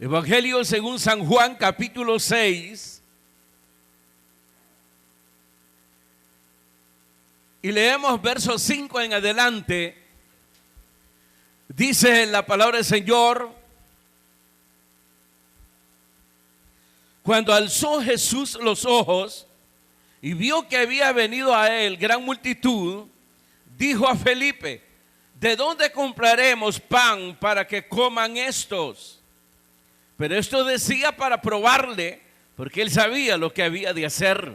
Evangelio según San Juan, capítulo 6. Y leemos versos 5 en adelante. Dice la palabra del Señor: cuando alzó Jesús los ojos y vio que había venido a él gran multitud, dijo a Felipe: ¿de dónde compraremos pan para que coman estos? Pero esto decía para probarle, porque él sabía lo que había de hacer.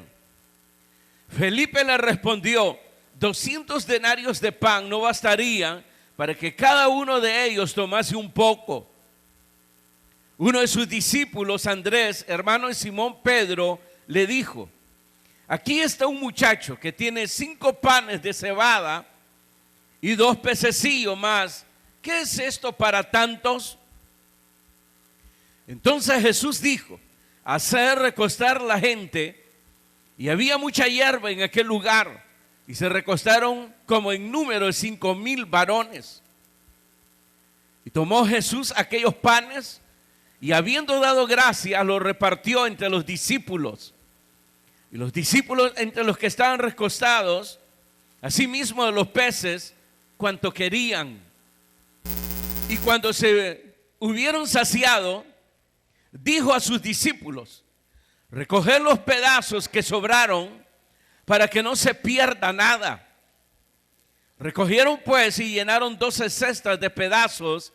Felipe le respondió: 200 denarios de pan no bastarían para que cada uno de ellos tomase un poco. Uno de sus discípulos, Andrés, hermano de Simón Pedro, le dijo: aquí está un muchacho que tiene 5 panes de cebada y 2 pececillos más. ¿Qué es esto para tantos? Entonces Jesús dijo: hacer recostar la gente. Y había mucha hierba en aquel lugar, y se recostaron como en número de 5,000 varones. Y tomó Jesús aquellos panes, y habiendo dado gracias, los repartió entre los discípulos. Y los discípulos, entre los que estaban recostados, asimismo de los peces, cuanto querían. Y cuando se hubieron saciado, dijo a sus discípulos: recoged los pedazos que sobraron para que no se pierda nada. Recogieron pues y llenaron 12 cestas de pedazos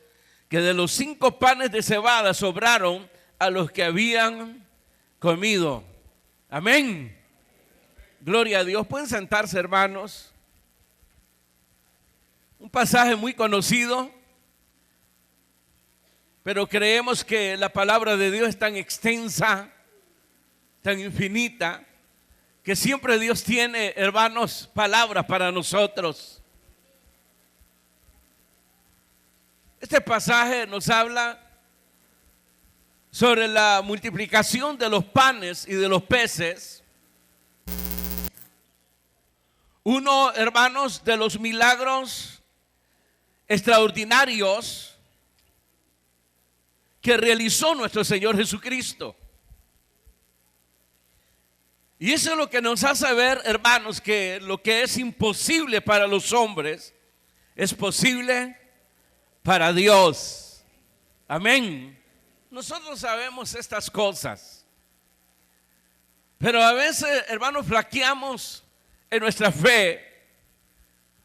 que de los 5 panes de cebada sobraron a los que habían comido. Amén. Gloria a Dios. Pueden sentarse, hermanos. Un pasaje muy conocido, pero creemos que la palabra de Dios es tan extensa, tan infinita, que siempre Dios tiene, hermanos, palabras para nosotros. Este pasaje nos habla sobre la multiplicación de los panes y de los peces. Uno, hermanos, de los milagros extraordinarios que realizó nuestro Señor Jesucristo. Y eso es lo que nos hace ver, hermanos, que lo que es imposible para los hombres es posible para Dios. Amén. Nosotros sabemos estas cosas, pero a veces, hermanos, flaqueamos en nuestra fe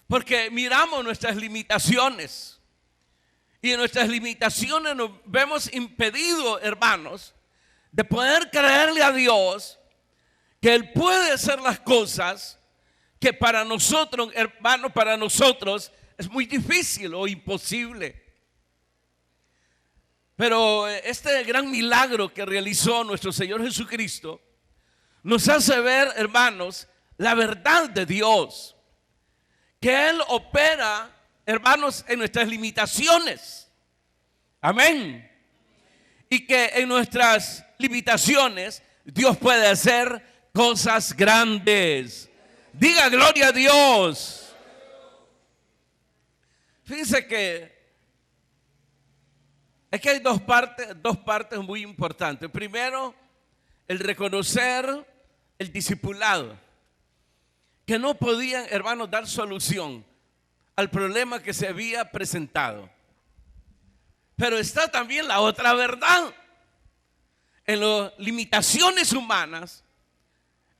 porque miramos nuestras limitaciones. Y en nuestras limitaciones nos vemos impedidos, hermanos, de poder creerle a Dios que Él puede hacer las cosas que para nosotros, hermanos, para nosotros es muy difícil o imposible. Pero este gran milagro que realizó nuestro Señor Jesucristo nos hace ver, hermanos, la verdad de Dios, que Él opera, hermanos, en nuestras limitaciones. Amén. Y que en nuestras limitaciones Dios puede hacer cosas grandes. Diga gloria a Dios. Fíjense que hay dos partes muy importantes. Primero, el reconocer el discipulado, que no podían, hermanos, dar solución al problema que se había presentado. Pero está también la otra verdad. En las limitaciones humanas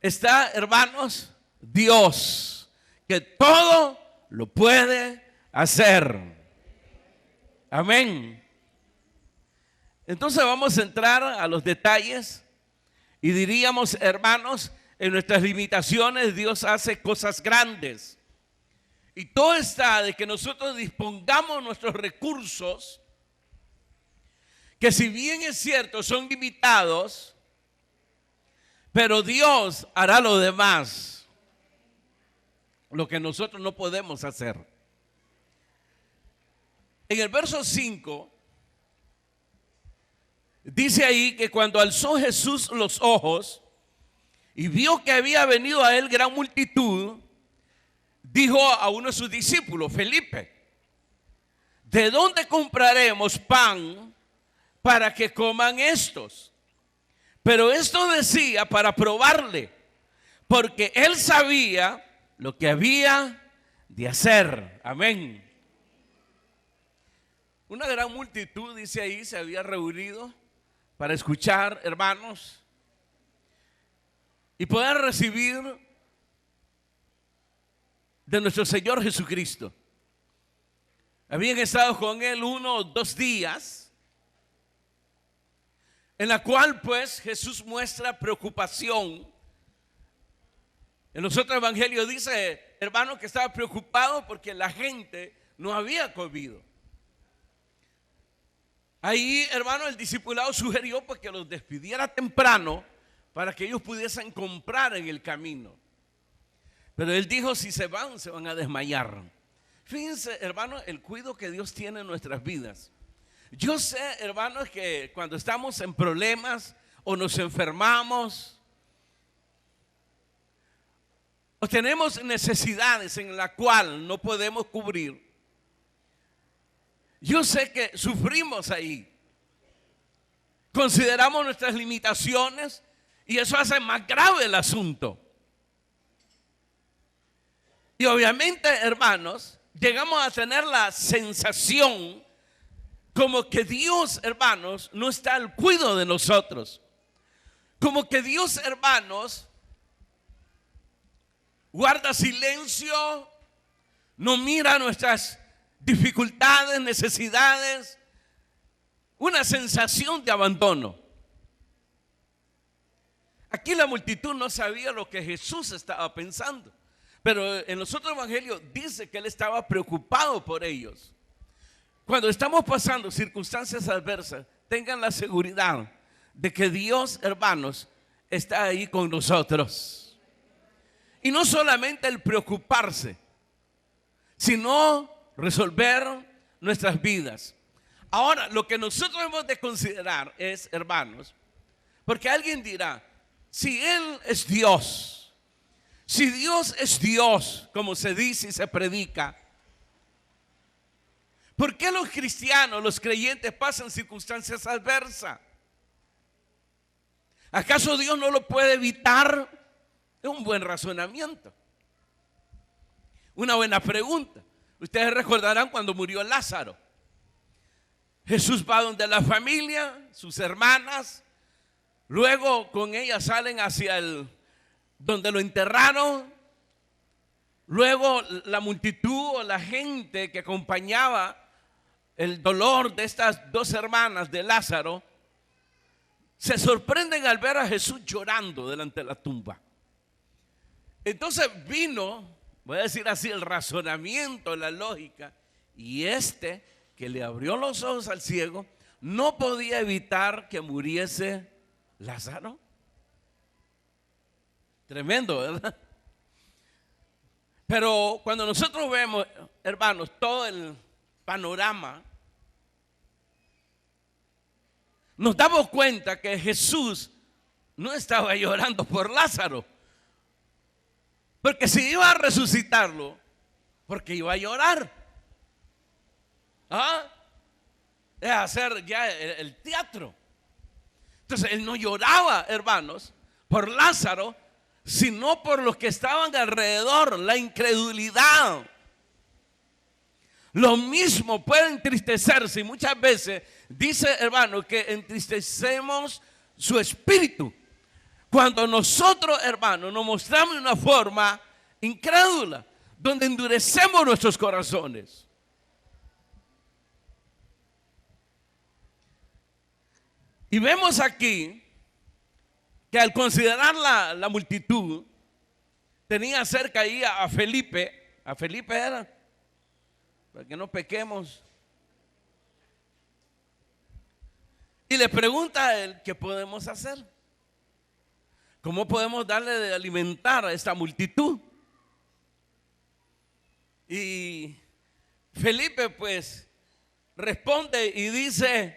está, hermanos, Dios, que todo lo puede hacer. Amén. Entonces vamos a entrar a los detalles y diríamos, hermanos, en nuestras limitaciones Dios hace cosas grandes. Y todo está de que nosotros dispongamos nuestros recursos, que si bien es cierto son limitados, pero Dios hará lo demás, lo que nosotros no podemos hacer. En el verso 5 dice ahí que cuando alzó Jesús los ojos y vio que había venido a él gran multitud, dijo a uno de sus discípulos, Felipe: ¿de dónde compraremos pan para que coman estos. Pero esto decía para probarle, porque él sabía lo que había de hacer. Amén. Una gran multitud, dice ahí, se había reunido para escuchar, hermanos, y poder recibir de nuestro Señor Jesucristo. Habían estado con él 1 o 2 días, en la cual pues Jesús muestra preocupación. En los otros evangelios dice, hermano, que estaba preocupado porque la gente no había comido. Ahí, hermano, el discipulado sugirió pues que los despidiera temprano para que ellos pudiesen comprar en el camino. Pero él dijo, si se van a desmayar. Fíjense, hermano, el cuidado que Dios tiene en nuestras vidas. Yo sé, hermanos, que cuando estamos en problemas o nos enfermamos o tenemos necesidades en la cual no podemos cubrir, yo sé que sufrimos ahí. Consideramos nuestras limitaciones y eso hace más grave el asunto. Y obviamente, hermanos, llegamos a tener la sensación como que Dios, hermanos, no está al cuidado de nosotros. Como que Dios, hermanos, guarda silencio, no mira nuestras dificultades, necesidades, una sensación de abandono. Aquí la multitud no sabía lo que Jesús estaba pensando, pero en los otros evangelios dice que él estaba preocupado por ellos. Cuando estamos pasando circunstancias adversas, tengan la seguridad de que Dios, hermanos, está ahí con nosotros. Y no solamente el preocuparse, sino resolver nuestras vidas. Ahora, lo que nosotros hemos de considerar es, hermanos, porque alguien dirá, si Él es Dios, si Dios es Dios, como se dice y se predica, ¿por qué los cristianos, los creyentes pasan circunstancias adversas? ¿Acaso Dios no lo puede evitar? Es un buen razonamiento, una buena pregunta. Ustedes recordarán cuando murió Lázaro. Jesús va donde la familia, sus hermanas, luego con ellas salen hacia donde lo enterraron. Luego la multitud o la gente que acompañaba el dolor de estas 2 hermanas de Lázaro se sorprenden al ver a Jesús llorando delante de la tumba. Entonces vino, voy a decir así, el razonamiento, la lógica, y que le abrió los ojos al ciego no podía evitar que muriese Lázaro. Tremendo, ¿verdad? Pero cuando nosotros vemos, hermanos, todo el panorama, nos damos cuenta que Jesús no estaba llorando por Lázaro, porque si iba a resucitarlo, porque iba a llorar. Es hacer ya el teatro. Entonces él no lloraba, hermanos, por Lázaro, sino por los que estaban alrededor, la incredulidad. Lo mismo puede entristecerse, y muchas veces dice, hermano, que entristecemos su espíritu cuando nosotros, hermanos, nos mostramos de una forma incrédula, donde endurecemos nuestros corazones. Y vemos aquí que al considerar la multitud, tenía cerca ahí a Felipe era, para que no pequemos, y le pregunta a él, ¿qué podemos hacer? ¿Cómo podemos darle de alimentar a esta multitud? Y Felipe pues responde y dice,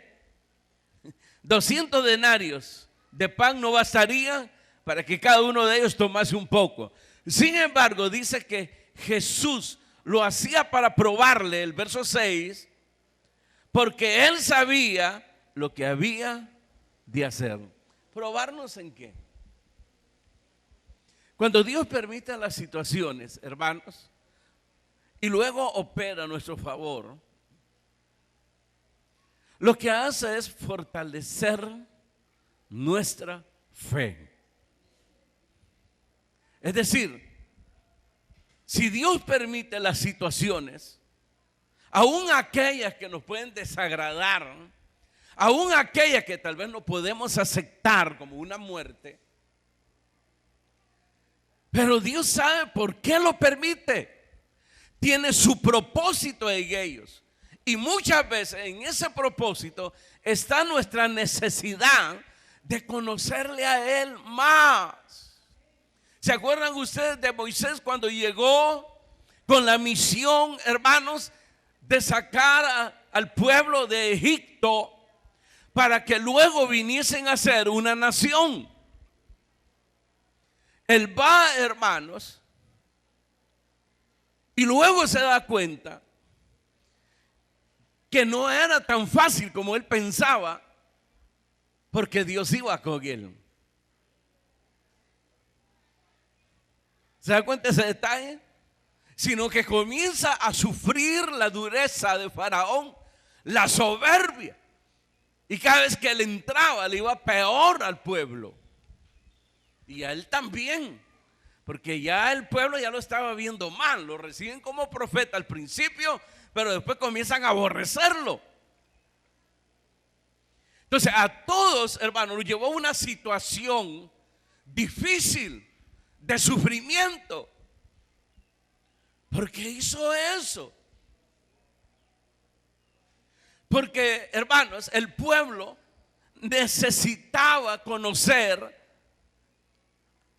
200 denarios de pan no bastaría para que cada uno de ellos tomase un poco. Sin embargo, dice que Jesús lo hacía para probarle, el verso 6, porque él sabía lo que había de hacer. ¿Probarnos en qué? Cuando Dios permite las situaciones, hermanos, y luego opera a nuestro favor, lo que hace es fortalecer nuestra fe. Es decir, si Dios permite las situaciones, aún aquellas que nos pueden desagradar, aún aquellas que tal vez no podemos aceptar como una muerte, pero Dios sabe por qué lo permite. Tiene su propósito en ellos. Y muchas veces en ese propósito está nuestra necesidad de conocerle a Él más. ¿Se acuerdan ustedes de Moisés cuando llegó con la misión, hermanos, de sacar al pueblo de Egipto para que luego viniesen a ser una nación? Él va, hermanos, y luego se da cuenta que no era tan fácil como él pensaba, porque Dios iba con él. ¿Se da cuenta de ese detalle? Sino que comienza a sufrir la dureza de Faraón, la soberbia. Y cada vez que él entraba, le iba peor al pueblo. Y a él también, porque ya el pueblo ya lo estaba viendo mal. Lo reciben como profeta al principio, pero después comienzan a aborrecerlo. Entonces a todos, hermanos, nos llevó a una situación difícil de sufrimiento. ¿Por qué hizo eso? Porque, hermanos, el pueblo necesitaba conocer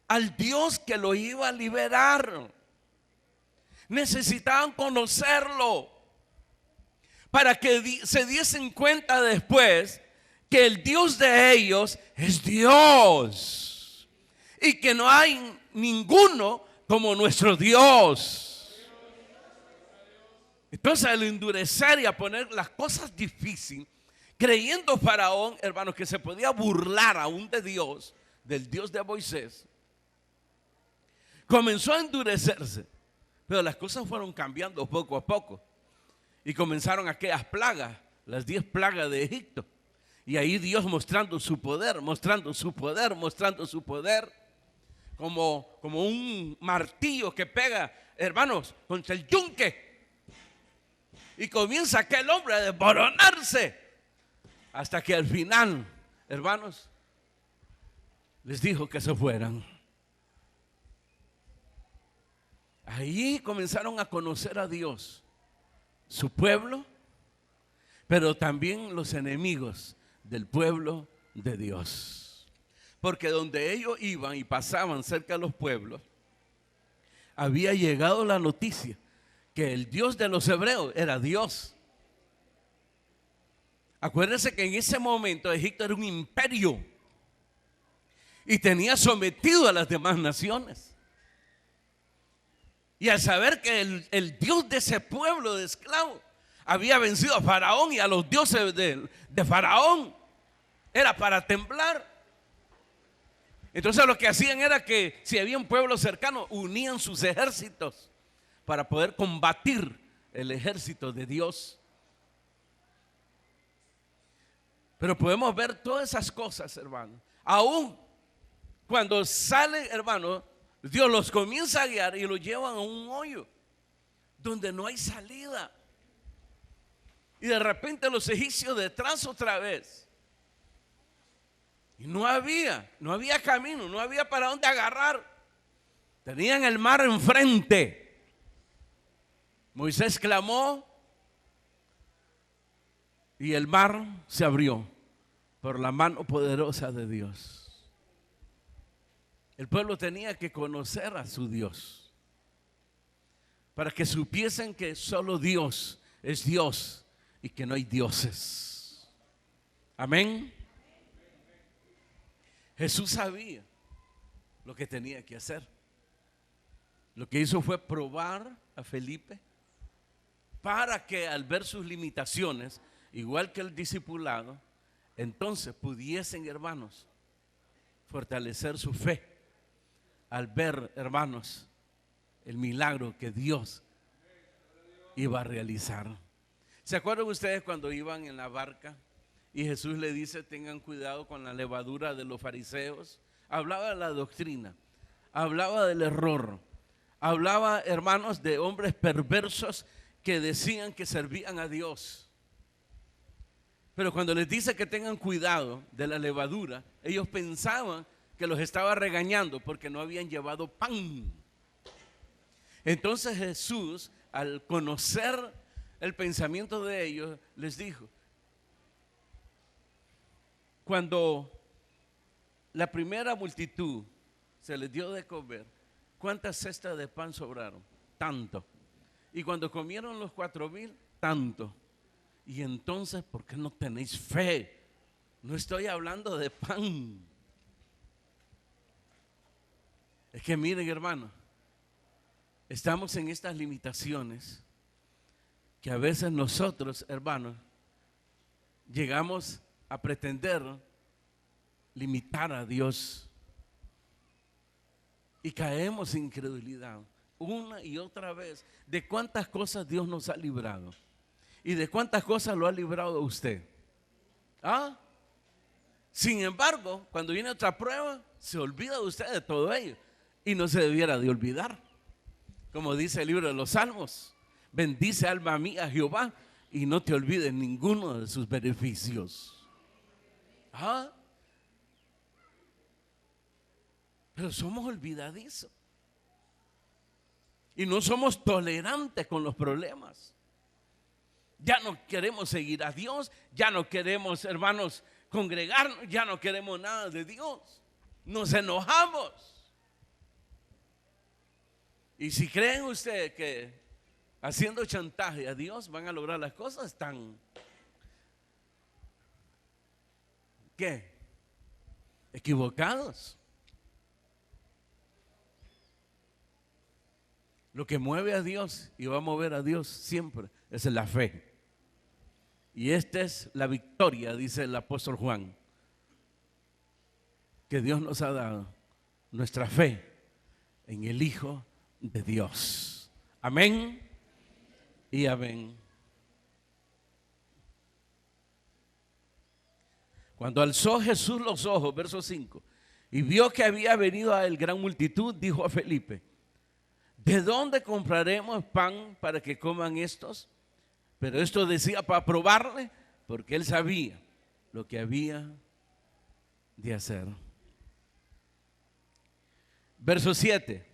al Dios que lo iba a liberar. Necesitaban conocerlo para que se diesen cuenta después que el Dios de ellos es Dios y que no hay ninguno como nuestro Dios. Entonces, al endurecer y a poner las cosas difíciles, creyendo Faraón, hermanos, que se podía burlar aún de Dios, del Dios de Moisés, comenzó a endurecerse. Pero las cosas fueron cambiando poco a poco. Y comenzaron aquellas plagas, las 10 plagas de Egipto. Y ahí Dios mostrando su poder, mostrando su poder, mostrando su poder. Como un martillo que pega, hermanos, contra el yunque. Y comienza aquel hombre a desmoronarse. Hasta que al final, hermanos, les dijo que se fueran. Ahí comenzaron a conocer a Dios, su pueblo, pero también los enemigos del pueblo de Dios. Porque donde ellos iban y pasaban cerca de los pueblos, había llegado la noticia que el Dios de los hebreos era Dios. Acuérdense que en ese momento Egipto era un imperio y tenía sometido a las demás naciones. Y al saber que el Dios de ese pueblo de esclavos había vencido a Faraón y a los dioses de Faraón, era para temblar. Entonces lo que hacían era que si había un pueblo cercano, unían sus ejércitos para poder combatir el ejército de Dios. Pero podemos ver todas esas cosas, hermano. Aún cuando salen, hermano, Dios los comienza a guiar y los llevan a un hoyo donde no hay salida. Y de repente los egipcios detrás otra vez. Y no había camino, no había para dónde agarrar. Tenían el mar enfrente. Moisés clamó y el mar se abrió por la mano poderosa de Dios. El pueblo tenía que conocer a su Dios para que supiesen que solo Dios es Dios y que no hay dioses. Amén. Jesús sabía lo que tenía que hacer. Lo que hizo fue probar a Felipe para que al ver sus limitaciones, igual que el discipulado, entonces pudiesen, hermanos, fortalecer su fe al ver, hermanos, el milagro que Dios iba a realizar. ¿Se acuerdan ustedes cuando iban en la barca y Jesús le dice: tengan cuidado con la levadura de los fariseos? Hablaba de la doctrina, hablaba del error, hablaba, hermanos, de hombres perversos que decían que servían a Dios. Pero cuando les dice que tengan cuidado de la levadura, ellos pensaban que los estaba regañando porque no habían llevado pan. Entonces Jesús, al conocer el pensamiento de ellos, les dijo: cuando la primera multitud se les dio de comer, ¿cuántas cestas de pan sobraron? Tanto. Y cuando comieron los 4,000, tanto. Y entonces, ¿por qué no tenéis fe? No estoy hablando de pan. Es que miren, hermano, estamos en estas limitaciones que a veces nosotros, hermanos, llegamos a pretender limitar a Dios y caemos en incredulidad una y otra vez. ¿De cuántas cosas Dios nos ha librado? ¿Y de cuántas cosas lo ha librado a usted? ¿Ah? Sin embargo, cuando viene otra prueba, se olvida de usted de todo ello. Y no se debiera de olvidar. Como dice el libro de los Salmos: bendice, alma mía, a Jehová, y no te olvides ninguno de sus beneficios. ¿Ah? Pero somos olvidadizos. Y no somos tolerantes con los problemas. Ya no queremos seguir a Dios, ya no queremos, hermanos, congregarnos, ya no queremos nada de Dios. Nos enojamos. Y si creen ustedes que haciendo chantaje a Dios van a lograr las cosas, están, ¿qué? Equivocados. Lo que mueve a Dios y va a mover a Dios siempre es la fe. Y esta es la victoria, dice el apóstol Juan, que Dios nos ha dado: nuestra fe en el Hijo de Dios. Amén y amén. Cuando alzó Jesús los ojos, verso 5, y vio que había venido a él gran multitud, dijo a Felipe: ¿de dónde compraremos pan para que coman estos? Pero esto decía para probarle, porque él sabía lo que había de hacer. Verso 7.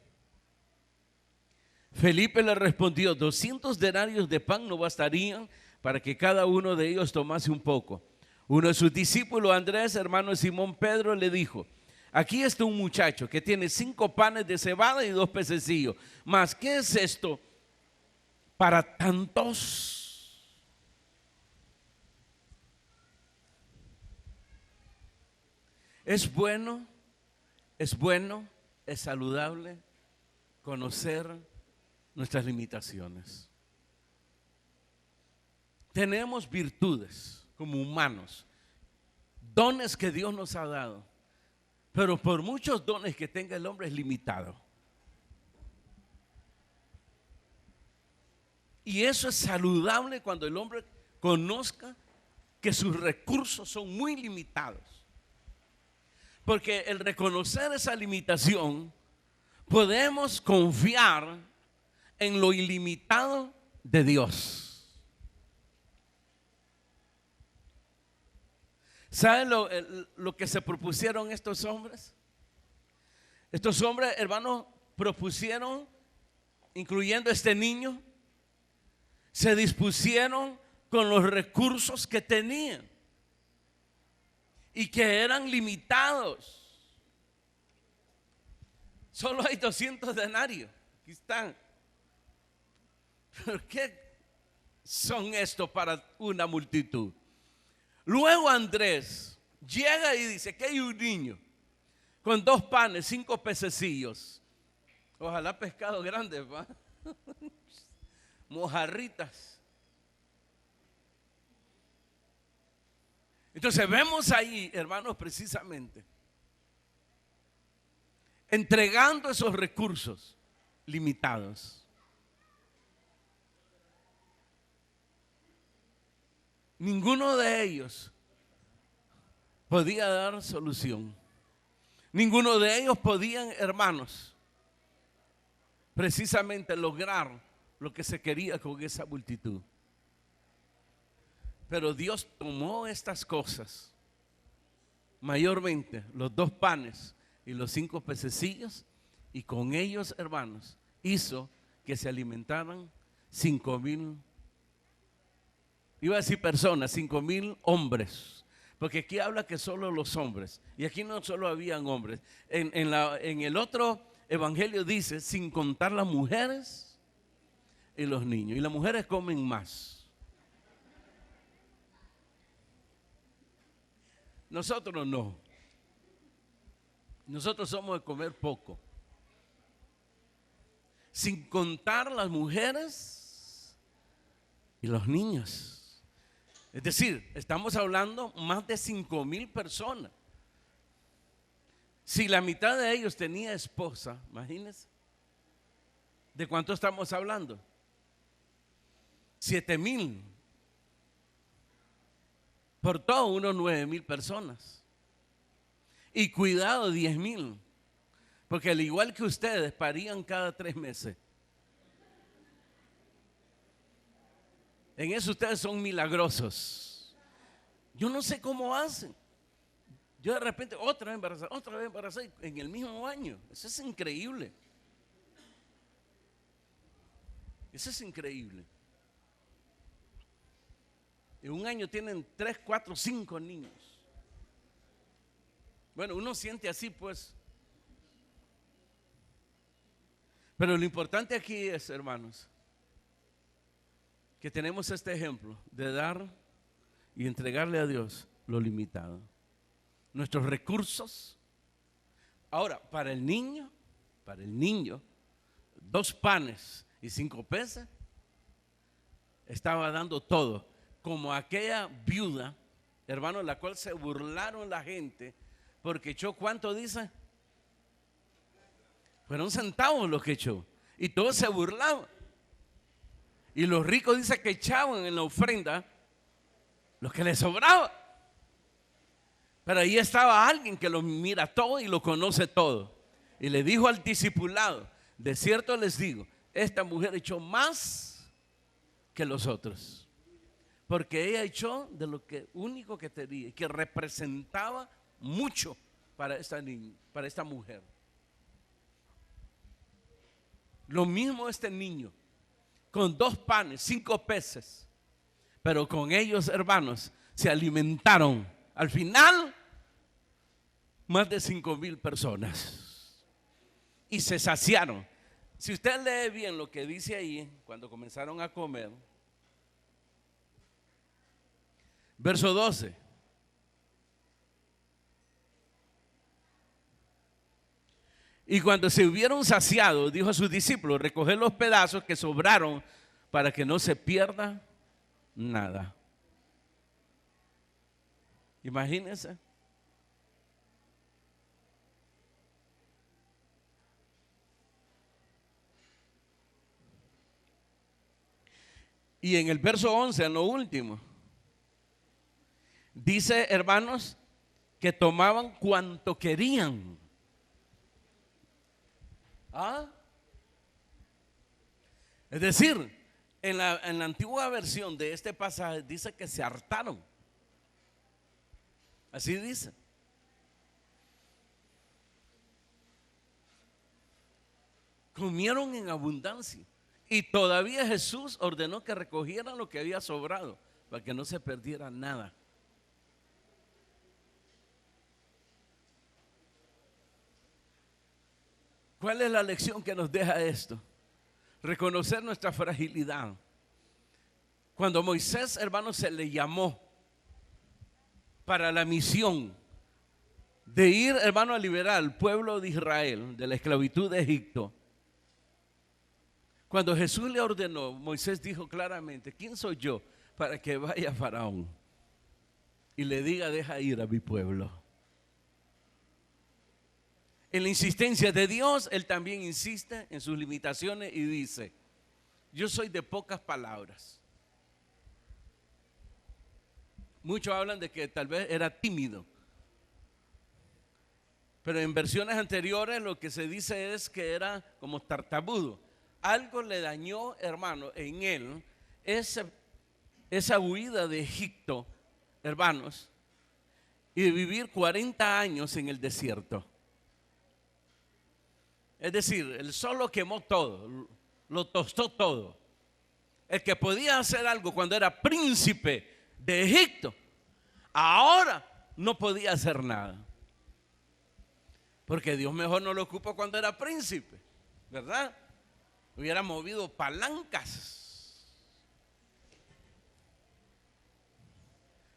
Felipe le respondió: 200 denarios de pan no bastarían para que cada uno de ellos tomase un poco. Uno de sus discípulos, Andrés, hermano de Simón Pedro, le dijo: aquí está un muchacho que tiene 5 panes de cebada y 2 pececillos. Mas, ¿qué es esto para tantos? Es bueno, es saludable conocer nuestras limitaciones. Tenemos virtudes como humanos, dones que Dios nos ha dado, pero por muchos dones que tenga el hombre es limitado. Y eso es saludable cuando el hombre conozca que sus recursos son muy limitados. Porque el reconocer esa limitación, podemos confiar en lo ilimitado de Dios. ¿Saben lo que se propusieron estos hombres? Estos hombres, hermanos, propusieron, incluyendo este niño, se dispusieron con los recursos que tenían y que eran limitados. Solo hay 200 denarios. Aquí están. ¿Pero qué son estos para una multitud? Luego Andrés llega y dice que hay un niño con 2 panes, 5 pececillos. Ojalá pescado grande, ¿va? Mojarritas. Entonces vemos ahí, hermanos, precisamente, entregando esos recursos limitados. Ninguno de ellos podía dar solución. Ninguno de ellos podían, hermanos, precisamente lograr lo que se quería con esa multitud. Pero Dios tomó estas cosas, mayormente los 2 panes y los 5 pececillos, y con ellos, hermanos, hizo que se alimentaran 5,000, iba a decir personas, 5,000 hombres, porque aquí habla que solo los hombres, y aquí no solo habían hombres. En el otro evangelio dice, sin contar las mujeres y los niños, y las mujeres comen más. Nosotros no. Nosotros somos de comer poco. Sin contar las mujeres y los niños. Es decir, estamos hablando más de 5,000 personas. Si la mitad de ellos tenía esposa, imagínense, ¿de cuánto estamos hablando? 7,000. Por todo, unos 9,000 personas. Y cuidado, 10,000. Porque al igual que ustedes, parían cada 3 meses. En eso ustedes son milagrosos. Yo no sé cómo hacen. Yo de repente, otra vez embarazada, en el mismo año. Eso es increíble. Eso es increíble. En un año tienen 3, 4, 5 niños. Bueno, uno siente así, pues. Pero lo importante aquí es, hermanos, que tenemos este ejemplo de dar y entregarle a Dios lo limitado. Nuestros recursos. Ahora, para el niño, 2 panes y 5 peces, estaba dando todo. Como aquella viuda, hermano, la cual se burlaron la gente, porque echó, ¿cuánto dice? Fueron centavos los que echó, y todos se burlaban. Y los ricos dicen que echaban en la ofrenda lo que les sobraba. Pero ahí estaba alguien que lo mira todo y lo conoce todo. Y le dijo al discipulado, de cierto les digo, esta mujer echó más que los otros. Porque ella echó de lo único que tenía, que representaba mucho para esta niña, para esta mujer. Lo mismo este niño, con 2 panes, 5 peces, pero con ellos, hermanos, se alimentaron. Al final, más de 5,000 personas. Y se saciaron. Si usted lee bien lo que dice ahí, cuando comenzaron a comer, verso 12. Y cuando se hubieron saciado, dijo a sus discípulos, recoger los pedazos que sobraron para que no se pierda nada. Imagínense. Y en el verso 11, en lo último, dice, hermanos, que tomaban cuanto querían. ¿Ah? Es decir, en la antigua versión de este pasaje dice que se hartaron. Así dice. Comieron en abundancia. Y todavía Jesús ordenó que recogieran lo que había sobrado para que no se perdiera nada. ¿Cuál es la lección que nos deja esto? Reconocer nuestra fragilidad. Cuando Moisés, hermanos, se le llamó para la misión de ir, hermano, a liberar al pueblo de Israel de la esclavitud de Egipto. Cuando Jesús le ordenó, Moisés dijo claramente, ¿quién soy yo para que vaya a Faraón? y le diga: deja ir a mi pueblo. En la insistencia de Dios, Él también insiste en sus limitaciones y dice: yo soy de pocas palabras. Muchos hablan de que tal vez era tímido, pero en versiones anteriores lo que se dice es que era como tartamudo. Algo le dañó, hermano, en él esa huida de Egipto, hermanos, y de vivir 40 años en el desierto. Es decir, el sol lo quemó todo, lo tostó todo. El que podía hacer algo cuando era príncipe de Egipto, ahora no podía hacer nada. Porque Dios mejor no lo ocupó cuando era príncipe, ¿verdad? Hubiera movido palancas.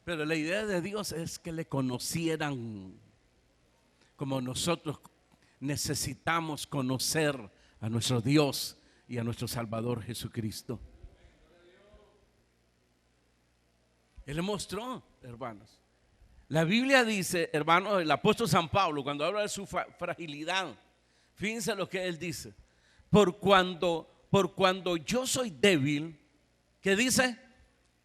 Pero la idea de Dios es que le conocieran como nosotros necesitamos conocer a nuestro Dios y a nuestro Salvador Jesucristo. Él le mostró, hermanos. La Biblia dice, hermanos, el apóstol San Pablo, cuando habla de su fragilidad, fíjense lo que él dice: por cuando yo soy débil, ¿qué dice?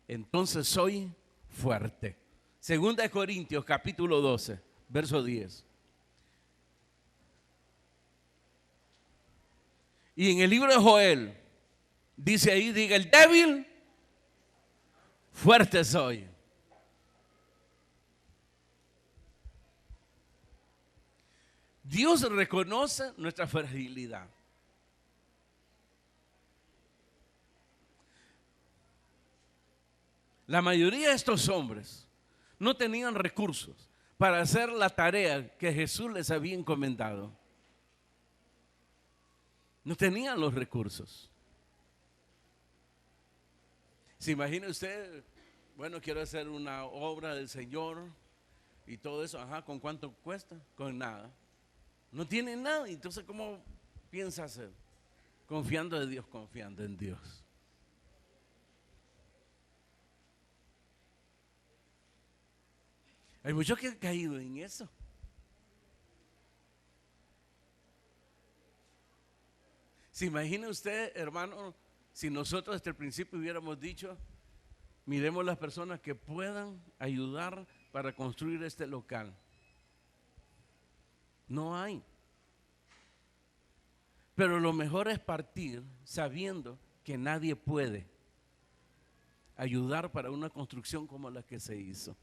Entonces soy fuerte. Segunda de Corintios capítulo 12, verso 10. Y en el libro de Joel dice ahí, diga: el débil, fuerte soy. Dios reconoce nuestra fragilidad. La mayoría de estos hombres no tenían recursos para hacer la tarea que Jesús les había encomendado. No tenían los recursos. ¿Se imagina usted? Bueno, quiero hacer una obra del Señor y todo eso. Ajá, ¿con cuánto cuesta? Con nada. No tiene nada. Entonces, ¿cómo piensa hacer? Confiando en Dios, confiando en Dios. Hay muchos que han caído en eso. ¿Se imagina usted, hermano, si nosotros desde el principio hubiéramos dicho: miremos las personas que puedan ayudar para construir este local? No hay. Pero lo mejor es partir sabiendo que nadie puede ayudar para una construcción como la que se hizo.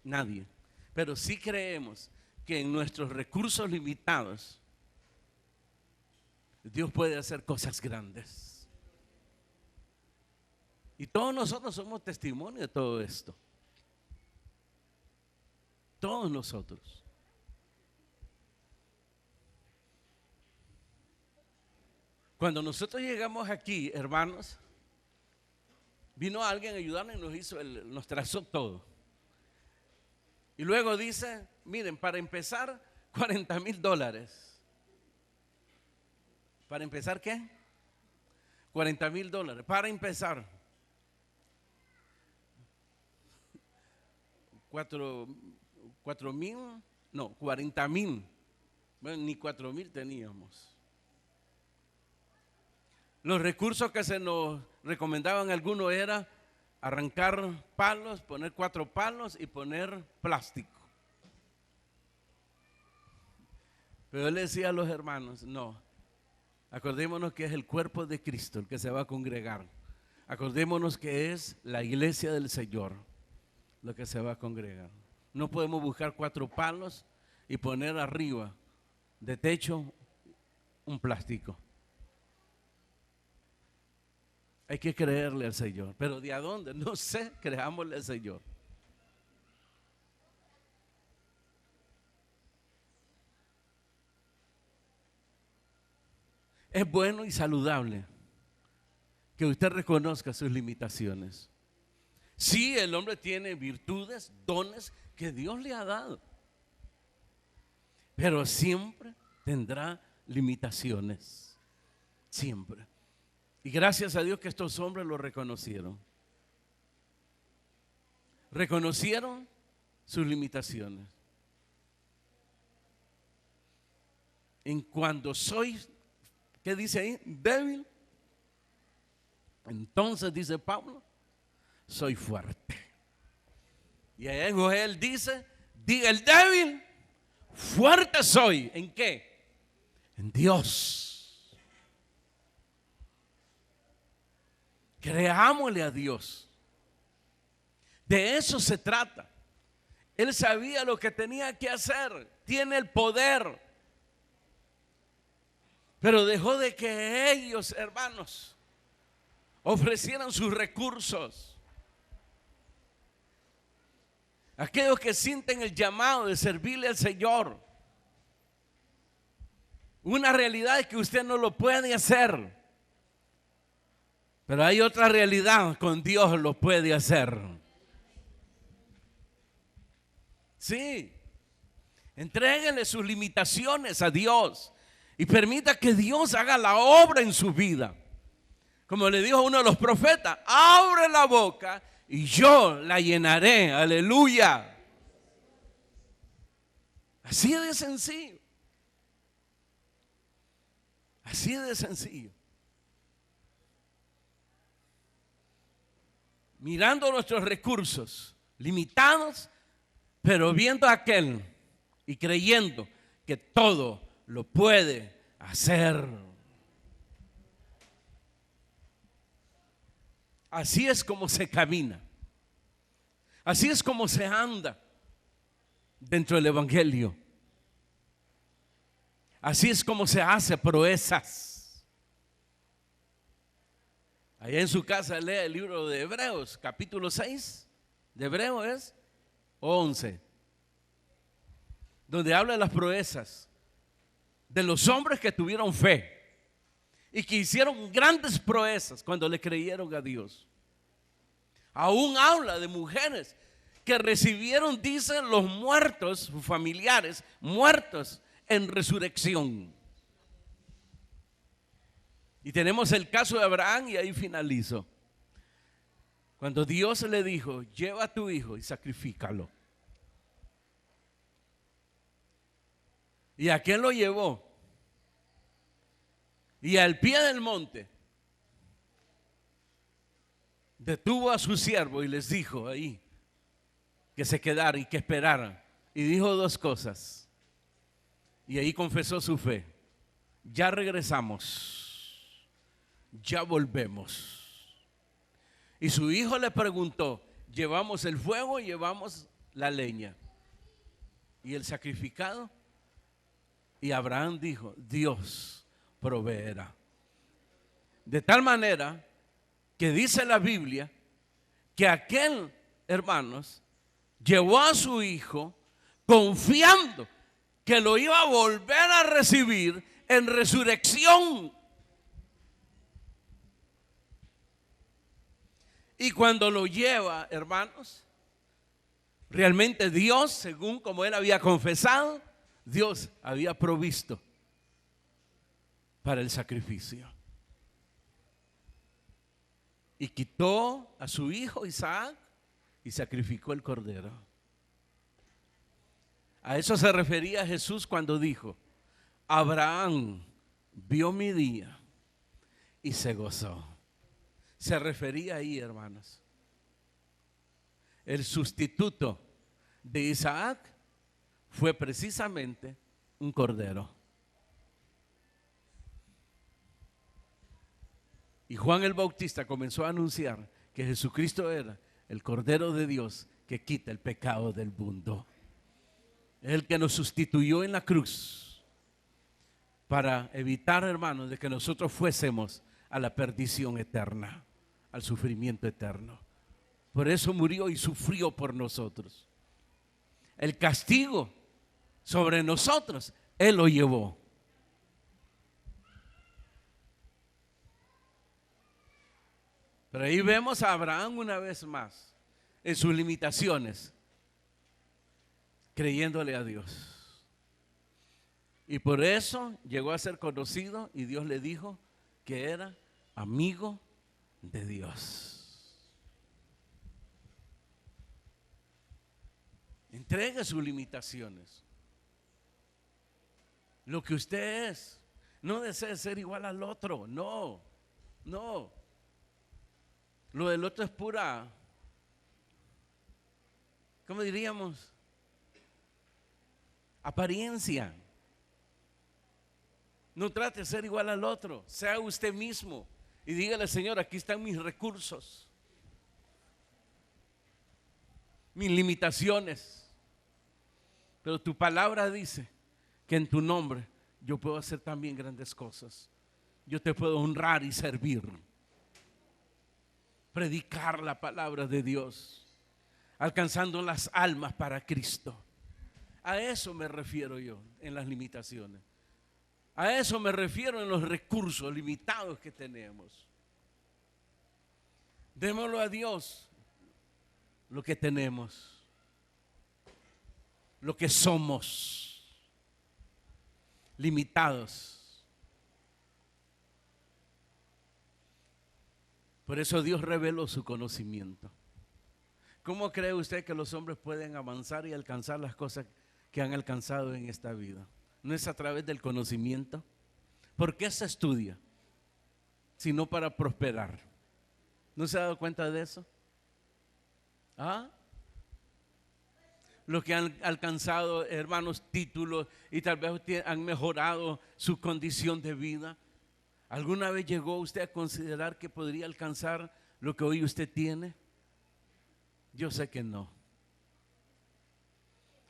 Nadie. Pero sí creemos que en nuestros recursos limitados Dios puede hacer cosas grandes. Y todos nosotros somos testimonio de todo esto. Todos nosotros. Cuando nosotros llegamos aquí, hermanos, vino alguien a ayudarnos y nos trazó todo. Y luego dice: miren, para empezar, $40,000. ¿Para empezar qué? $40,000. Para empezar. 4,000, no, 40,000. Bueno, ni 4,000 teníamos. Los recursos que se nos recomendaban algunos era arrancar palos, poner 4 palos y poner plástico. Pero él le decía a los hermanos: no, acordémonos que es el cuerpo de Cristo el que se va a congregar. Acordémonos que es la iglesia del Señor lo que se va a congregar. No podemos buscar 4 palos y poner arriba de techo un plástico. Hay que creerle al Señor. ¿Pero de a dónde? No sé, creámosle al Señor. Es bueno y saludable que usted reconozca sus limitaciones. Sí, el hombre tiene virtudes, dones que Dios le ha dado, pero siempre tendrá limitaciones. Siempre. Y gracias a Dios que estos hombres lo reconocieron. Reconocieron sus limitaciones. En cuando soy, ¿qué dice ahí? Débil. Entonces dice Pablo, soy fuerte. Y ahí en Joel dice, diga el débil, fuerte soy. ¿En qué? En Dios. Creámosle a Dios. De eso se trata. Él sabía lo que tenía que hacer. Tiene el poder. Pero dejó de que ellos, hermanos, ofrecieran sus recursos. Aquellos que sienten el llamado de servirle al Señor. Una realidad es que usted no lo puede hacer. Pero hay otra realidad, con Dios lo puede hacer. Sí. Entréguenle sus limitaciones a Dios y permita que Dios haga la obra en su vida. Como le dijo uno de los profetas, abre la boca y yo la llenaré. Aleluya. Así de sencillo. Así de sencillo. Mirando nuestros recursos limitados, pero viendo a aquel y creyendo que todo lo puede hacer. Así es como se camina. Así es como se anda dentro del Evangelio. Así es como se hace proezas. Allá en su casa lee el libro de Hebreos, capítulo 6. De Hebreos es 11. Donde habla de las proezas de los hombres que tuvieron fe y que hicieron grandes proezas cuando le creyeron a Dios. Aún habla de mujeres que recibieron, dicen, los muertos, sus familiares, muertos en resurrección. Y tenemos el caso de Abraham y ahí finalizo. Cuando Dios le dijo, lleva a tu hijo y sacrifícalo. ¿Y a quién lo llevó? Y al pie del monte detuvo a su siervo y les dijo ahí que se quedaran y que esperaran. Y dijo dos cosas. Y ahí confesó su fe. Ya regresamos. Ya volvemos. Y su hijo le preguntó, ¿llevamos el fuego y llevamos la leña? ¿Y el sacrificado? Y Abraham dijo, Dios proveerá. De tal manera que dice la Biblia que aquel, hermanos, llevó a su hijo confiando que lo iba a volver a recibir en resurrección. Y cuando lo lleva, hermanos, realmente Dios, según como él había confesado, Dios había provisto para el sacrificio. Y quitó a su hijo Isaac y sacrificó el cordero. A eso se refería Jesús cuando dijo, Abraham vio mi día y se gozó. Se refería ahí, hermanos. El sustituto de Isaac fue precisamente un cordero. Y Juan el Bautista comenzó a anunciar que Jesucristo era el Cordero de Dios que quita el pecado del mundo. Es el que nos sustituyó en la cruz para evitar, hermanos, de que nosotros fuésemos a la perdición eterna, al sufrimiento eterno. Por eso murió y sufrió por nosotros. El castigo sobre nosotros, Él lo llevó. Pero ahí vemos a Abraham una vez más, en sus limitaciones, creyéndole a Dios. Y por eso llegó a ser conocido y Dios le dijo que era amigo de Dios. Entregue sus limitaciones. Lo que usted es. No desee ser igual al otro. No, no. Lo del otro es pura, ¿cómo diríamos? Apariencia. No trate de ser igual al otro. Sea usted mismo. Y dígale, Señor, aquí están mis recursos, mis limitaciones. Pero tu palabra dice que en tu nombre yo puedo hacer también grandes cosas. Yo te puedo honrar y servir. Predicar la palabra de Dios, alcanzando las almas para Cristo. A eso me refiero yo en las limitaciones. A eso me refiero en los recursos limitados que tenemos. Démoslo a Dios lo que tenemos, lo que somos, limitados. Por eso Dios reveló su conocimiento. ¿Cómo cree usted que los hombres pueden avanzar y alcanzar las cosas que han alcanzado en esta vida? ¿No es a través del conocimiento? ¿Por qué se estudia? Sino para prosperar. ¿No se ha dado cuenta de eso? ¿Ah? Los que han alcanzado, hermanos, títulos y tal vez han mejorado su condición de vida. ¿Alguna vez llegó usted a considerar que podría alcanzar lo que hoy usted tiene? Yo sé que no.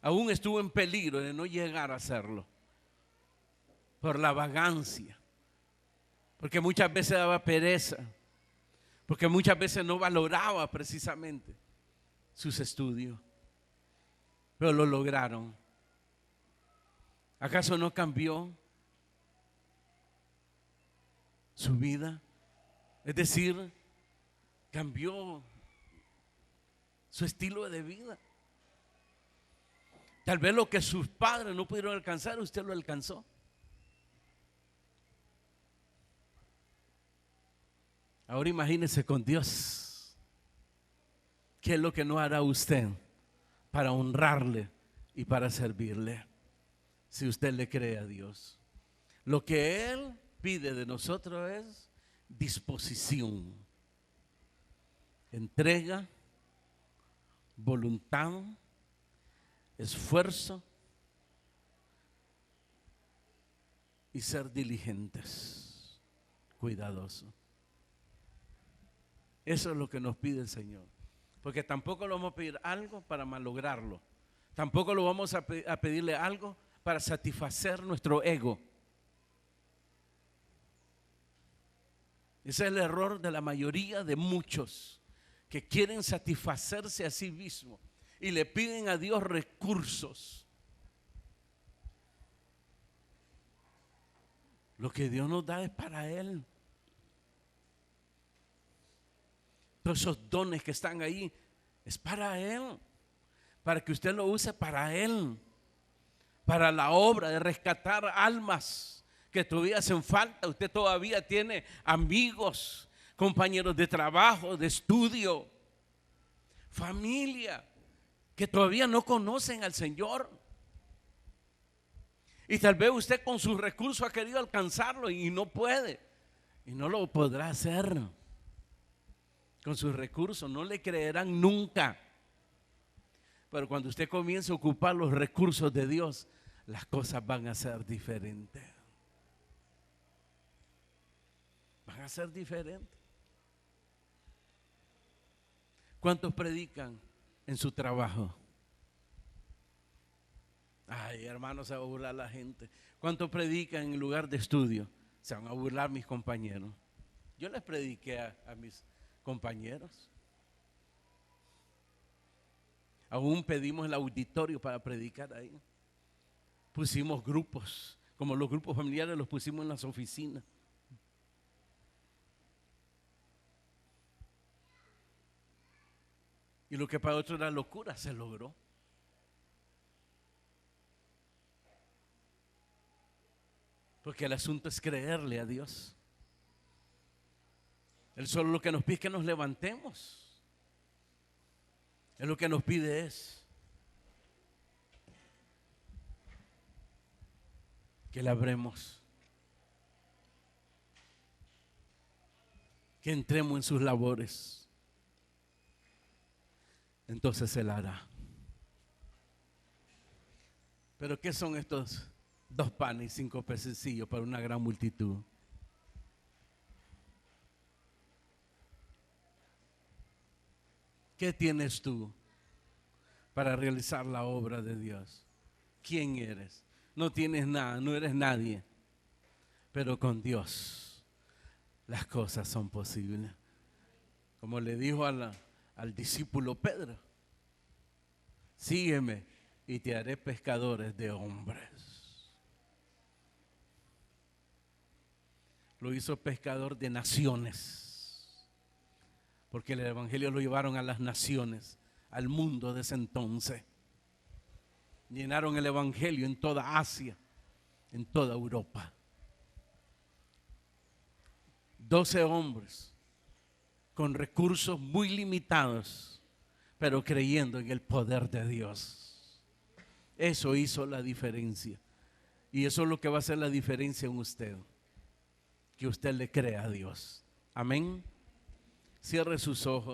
Aún estuvo en peligro de no llegar a hacerlo por la vagancia, porque muchas veces daba pereza, porque muchas veces no valoraba precisamente sus estudios, pero lo lograron. ¿Acaso no cambió su vida? Es decir, cambió su estilo de vida. Tal vez lo que sus padres no pudieron alcanzar, usted lo alcanzó. Ahora imagínese con Dios. ¿Qué es lo que no hará usted para honrarle y para servirle? Si usted le cree a Dios. Lo que Él pide de nosotros es disposición, entrega, voluntad, esfuerzo y ser diligentes, cuidadosos. Eso es lo que nos pide el Señor. Porque tampoco le vamos a pedir algo para malograrlo. Tampoco lo vamos a pedirle algo para satisfacer nuestro ego. Ese es el error de la mayoría de muchos que quieren satisfacerse a sí mismos y le piden a Dios recursos. Lo que Dios nos da es para Él. Todos esos dones que están ahí es para Él, para que usted lo use para Él, para la obra de rescatar almas que todavía hacen falta. Usted todavía tiene amigos, compañeros de trabajo, de estudio, familia que todavía no conocen al Señor. Y tal vez usted con sus recursos ha querido alcanzarlo y no puede, y no lo podrá hacer. Con sus recursos no le creerán nunca. Pero cuando usted comience a ocupar los recursos de Dios, las cosas van a ser diferentes. Van a ser diferentes. ¿Cuántos predican en su trabajo? Ay, hermano, se va a burlar la gente. ¿Cuántos predican en lugar de estudio? Se van a burlar mis compañeros. Yo les prediqué a mis compañeros. Aún pedimos el auditorio para predicar ahí. Pusimos grupos, como los grupos familiares los pusimos en las oficinas. Y lo que para otros era locura, se logró. Porque el asunto es creerle a Dios. Él solo lo que nos pide es que nos levantemos. Él lo que nos pide es que le abremos, que entremos en sus labores. Entonces Él hará. Pero ¿qué son estos 2 panes y 5 pececillos para una gran multitud? ¿Qué tienes tú para realizar la obra de Dios? ¿Quién eres? No tienes nada, no eres nadie. Pero con Dios las cosas son posibles. Como le dijo al discípulo Pedro: sígueme y te haré pescadores de hombres. Lo hizo pescador de naciones, porque el evangelio lo llevaron a las naciones, al mundo de ese entonces. Llenaron el evangelio en toda Asia, en toda Europa. 12 hombres con recursos muy limitados, pero creyendo en el poder de Dios. Eso hizo la diferencia. Y eso es lo que va a hacer la diferencia en usted, que usted le crea a Dios. Amén. Cierre sus ojos.